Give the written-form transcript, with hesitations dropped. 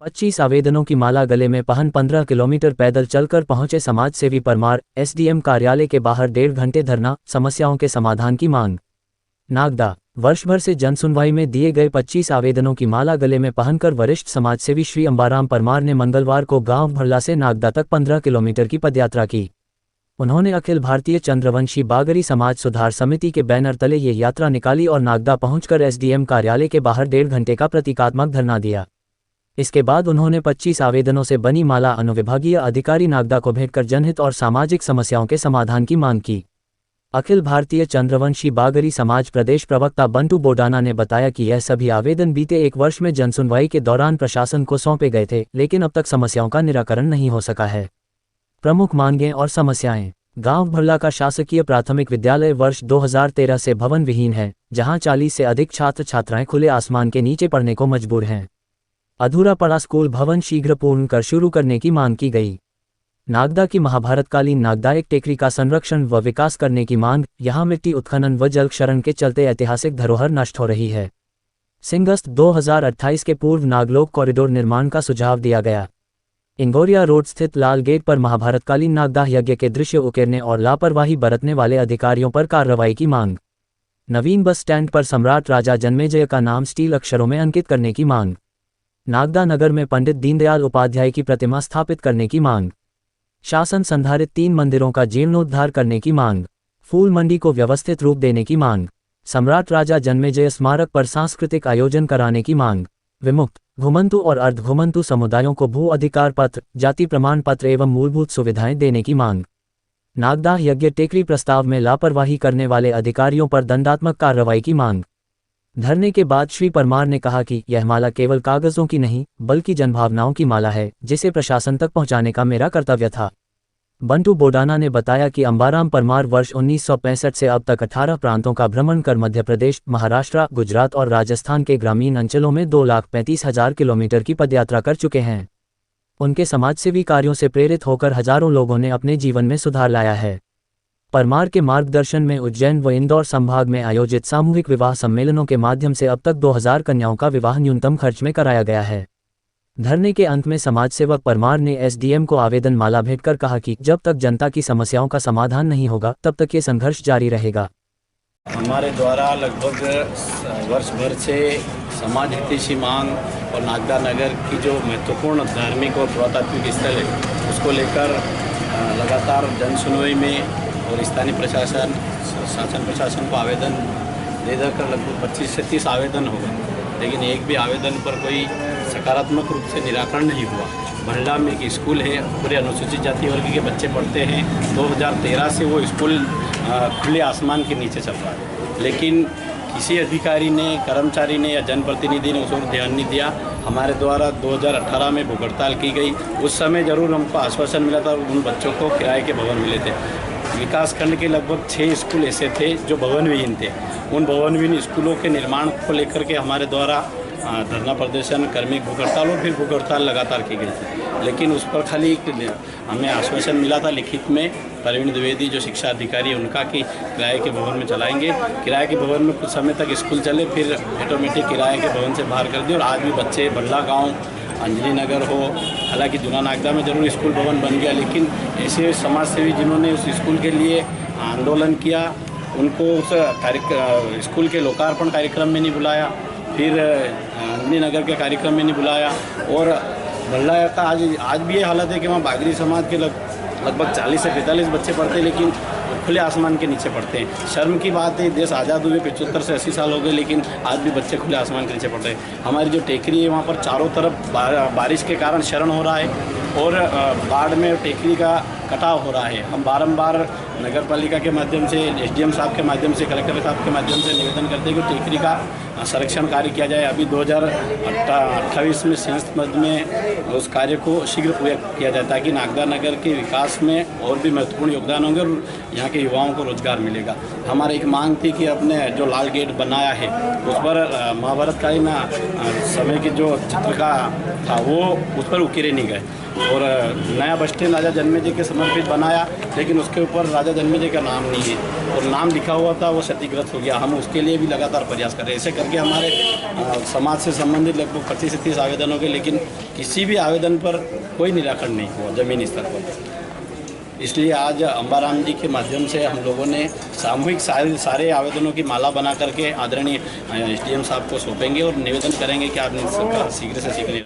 25 आवेदनों की माला गले में पहन 15 किलोमीटर पैदल चलकर पहुंचे समाजसेवी परमार। एसडीएम कार्यालय के बाहर 1.5 घंटे धरना, समस्याओं के समाधान की मांग। नागदा। वर्ष भर से जनसुनवाई में दिए गए 25 आवेदनों की माला गले में पहनकर वरिष्ठ समाजसेवी श्री अंबाराम परमार ने मंगलवार को गांव भरला से नागदा तक 15 किलोमीटर की पदयात्रा की। उन्होंने अखिल भारतीय चंद्रवंशी बागरी समाज सुधार समिति के बैनर तले ये यात्रा निकाली और नागदा पहुंचकर एसडीएम कार्यालय के बाहर 1.5 घंटे का प्रतीकात्मक धरना दिया। इसके बाद उन्होंने 25 आवेदनों से बनी माला अनुविभागीय अधिकारी नागदा को भेंट कर जनहित और सामाजिक समस्याओं के समाधान की मांग की। अखिल भारतीय चंद्रवंशी बागरी समाज प्रदेश प्रवक्ता बंटू बोडाना ने बताया कि यह सभी आवेदन बीते 1 वर्ष में जनसुनवाई के दौरान प्रशासन को सौंपे गए थे, लेकिन अब तक समस्याओं का निराकरण नहीं हो सका है। प्रमुख मांगें और समस्याएं। गांव भरला का शासकीय प्राथमिक विद्यालय वर्ष 2013 से भवन विहीन है, जहां 40 से अधिक छात्र छात्राएं खुले आसमान के नीचे पढ़ने को मजबूर हैं। अधूरा पड़ा स्कूल भवन शीघ्र पूर्ण कर शुरू करने की मांग की गई। नागदा की महाभारतकालीन नागदा टेकरी का संरक्षण व विकास करने की मांग। यहां मिट्टी उत्खनन व जल क्षरण के चलते ऐतिहासिक धरोहर नष्ट हो रही है। सिंगस्त 2028 के पूर्व नागलोक कॉरिडोर निर्माण का सुझाव दिया गया। इंगोरिया रोड स्थित लाल गेट पर महाभारतकालीन नागदा यज्ञ के दृश्य उकेरने और लापरवाही बरतने वाले अधिकारियों पर कार्रवाई की मांग। नवीन बस स्टैंड पर सम्राट राजा जन्मेजय का नाम स्टील अक्षरों में अंकित करने की मांग। नागदा नगर में पंडित दीनदयाल उपाध्याय की प्रतिमा स्थापित करने की मांग। शासन संधारित 3 मंदिरों का जीर्णोद्धार करने की मांग। फूल मंडी को व्यवस्थित रूप देने की मांग। सम्राट राजा जन्मेजय स्मारक पर सांस्कृतिक आयोजन कराने की मांग। विमुक्त, घुमंतु और अर्ध घुमंतु समुदायों को भू अधिकार पत्र, जाति प्रमाण पत्र एवं मूलभूत सुविधाएं देने की मांग। नागदा यज्ञ टेकरी प्रस्ताव में लापरवाही करने वाले अधिकारियों पर दंडात्मक कार्रवाई की मांग। धरने के बाद श्री परमार ने कहा कि यह माला केवल कागजों की नहीं, बल्कि जनभावनाओं की माला है, जिसे प्रशासन तक पहुंचाने का मेरा कर्तव्य था। बंटू बोडाना ने बताया कि अंबाराम परमार वर्ष 1965 से अब तक 18 प्रांतों का भ्रमण कर मध्य प्रदेश, महाराष्ट्र, गुजरात और राजस्थान के ग्रामीण अंचलों में 2,35,000 किलोमीटर की पदयात्रा कर चुके हैं। उनके समाजसेवी कार्यों से प्रेरित होकर हजारों लोगों ने अपने जीवन में सुधार लाया है। परमार के मार्गदर्शन में उज्जैन व इंदौर संभाग में आयोजित सामूहिक विवाह सम्मेलनों के माध्यम से अब तक 2000 कन्याओं का विवाह न्यूनतम खर्च में कराया गया है। धरने के अंत में समाजसेवक परमार ने एसडीएम को आवेदन माला भेंटकर कहा कि जब तक जनता की समस्याओं का समाधान नहीं होगा, तब तक ये संघर्ष जारी रहेगा। हमारे द्वारा लगभग वर्ष भर से समाज हितैषी मांग और नागदा नगर की जो महत्वपूर्ण धार्मिक और पुरातात्विक स्थल है, उसको लेकर लगातार जनसुनवाई में और स्थानीय प्रशासन, शासन प्रशासन को आवेदन दे देकर लगभग 25 से 30 आवेदन हो गए, लेकिन एक भी आवेदन पर कोई सकारात्मक रूप से निराकरण नहीं हुआ। भरला में एक स्कूल है, पूरे अनुसूचित जाति वर्ग के बच्चे पढ़ते हैं। 2013 से वो स्कूल खुले आसमान के नीचे चल रहा है, लेकिन किसी अधिकारी ने, कर्मचारी ने या जनप्रतिनिधि ने उस पर ध्यान नहीं दिया। हमारे द्वारा 2018 में भूख हड़ताल की गई। उस समय ज़रूर हमको आश्वासन मिला था, उन बच्चों को किराए के भवन मिले थे। विकासखंड के लगभग 6 स्कूल ऐसे थे जो भवनविहीन थे। उन भवनविहीन स्कूलों के निर्माण को लेकर के हमारे द्वारा धरना प्रदर्शन, कर्मी भूख हड़ताल और फिर भूख हड़ताल लगातार की गई थी, लेकिन उस पर खाली हमें आश्वासन मिला था लिखित में, प्रवीण द्विवेदी जो शिक्षा अधिकारी है उनका, कि किराए के भवन में चलाएंगे। किराए के भवन में कुछ समय तक स्कूल चले, फिर ऑटोमेटिक किराए के भवन से बाहर कर दिए और आज भी बच्चे भरला गाँव, अंजलि नगर हो, हालांकि जूना नागदा में जरूर स्कूल भवन बन गया, लेकिन ऐसे समाजसेवी जिन्होंने उस स्कूल के लिए आंदोलन किया, उनको उस स्कूल के लोकार्पण कार्यक्रम में नहीं बुलाया, फिर अंजलि नगर के कार्यक्रम में नहीं बुलाया। और भरला का आज भी ये हालत है कि वहाँ बागरी समाज के लगभग 40 से 45 बच्चे पढ़ते हैं, लेकिन खुले आसमान के नीचे पढ़ते हैं। शर्म की बात है, देश आज़ाद हुए 75 से 80 साल हो गए, लेकिन आज भी बच्चे खुले आसमान के नीचे पढ़ते हैं। हमारी जो टेकरी है वहाँ पर चारों तरफ बारिश के कारण क्षरण हो रहा है और बाढ़ में टेकरी का कटाव हो रहा है। हम बारंबार नगर पालिका के माध्यम से, एसडीएम साहब के माध्यम से, कलेक्टर साहब के माध्यम से निवेदन करते हैं कि टेकरी का संरक्षण कार्य किया जाए। अभी 2028 में संयुक्त मद में उस कार्य को शीघ्र पूरा किया जाए, ताकि नागदा नगर के विकास में और भी महत्वपूर्ण योगदान होंगे और यहाँ के युवाओं को रोजगार मिलेगा। हमारी एक मांग थी कि अपने जो लाल गेट बनाया है उस पर महाभारतकालीन समय की जो चित्र का था वो उस पर उकेरे नहीं गए, और नया बस स्टैंड राजा जन्मेजय के समर्पित बनाया, लेकिन उसके ऊपर राजा जन्मेजय का नाम नहीं है और नाम लिखा हुआ था वो क्षतिग्रस्त हो गया। हम उसके लिए भी लगातार प्रयास कर रहे हैं। ऐसे करके हमारे समाज से संबंधित लगभग 25 से 30 आवेदन हो गए, लेकिन किसी भी आवेदन पर कोई निराकरण नहीं हुआ ज़मीनी स्तर पर। इसलिए आज अंबाराम जी के माध्यम से हम लोगों ने सामूहिक सारे आवेदनों की माला बना करके आदरणीय SDM साहब को सौंपेंगे और निवेदन करेंगे कि आप शीघ्र से शीघ्र